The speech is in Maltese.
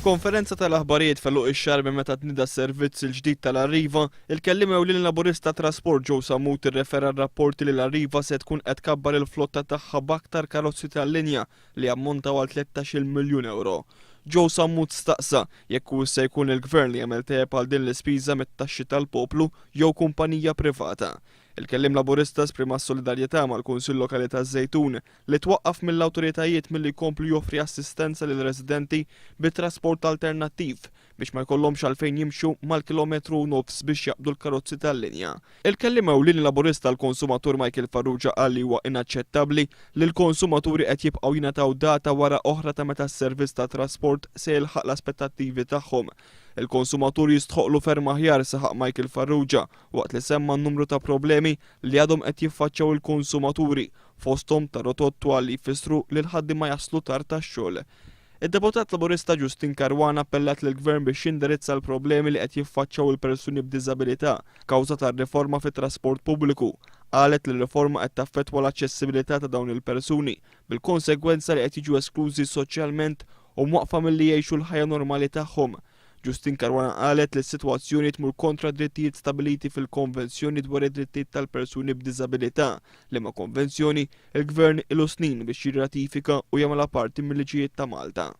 F'konferenza tal-aħbarijiet feluq ix-xahar meta tnieda s-servizz il-ġdid tal-Arriva, il-kelliem ewlieni laburista trasport Joe Samut irrefera r-rapporti li l-Arriva se tkun qed tkabbar il-flotta tagħha b'aktar karozzi tal-linja li ammontaw għal 13 miljun euro. Joe Samut staqsa jekk hu se jkun il-gvern li jagħmel tajjeb għal din l-ispiża mit-taxxi tal-poplu jew kumpanija privata. Il-kellim laburista esprima s-solidarjetà mal-Kunsill Lokali taż-Żejtun li twaqqaf mill-awtoritajiet milli jkomplu joffri assistenza lil residenti bit-trasport alternattiv biex ma jkollhomx għalfejn jimxu mal-kilometru nofs biex jaqbdu l-karozzi tal-linja. Il-kellim ewlieni laburista l-konsumatur Michael Farrugia qal li huwa inaċċettabbli li l-konsumaturi qed jibqgħu jingħataw data wara oħra ta' meta s-servizz tat trasport se jilħaq l-aspettattivi tagħhom. Il-konsumaturi jistħoqlu ferm aħjar saħaq Michael Farrugia waqt li semma n-numru ta' problemi li għadhom qed jiffaċċjaw il-konsumaturi fosthom ta' rotot twal li jfissru li l-ħaddiema jaslu tard tax-xogħol. Id-deputat laburista Justin Caruana appellat lill-Gvern biex jindirizza l-problemi li qed jiffaċċjaw il-persuni b'diżabilità kawża tar-riforma fit-trasport pubbliku. Qalet li r-riforma qed taffettwa l-aċċessibilità ta' dawn il-persuni bil-konsegwenza li qed jiġu esklużi soċjalment u mwaqfa milli jgħixu l-ħajja normali tagħhom. Justin Caruana qalet li s-sitwazzjoni tmur kontra drittijiet stabiliti fil-Konvenzjoni dwar id-drittijiet tal-persuni b'diżabilità li ma' konvenzjoni il-Gvern ilu snin biex jirratifika u jagħmilha parti mill-liġijiet ta' Malta.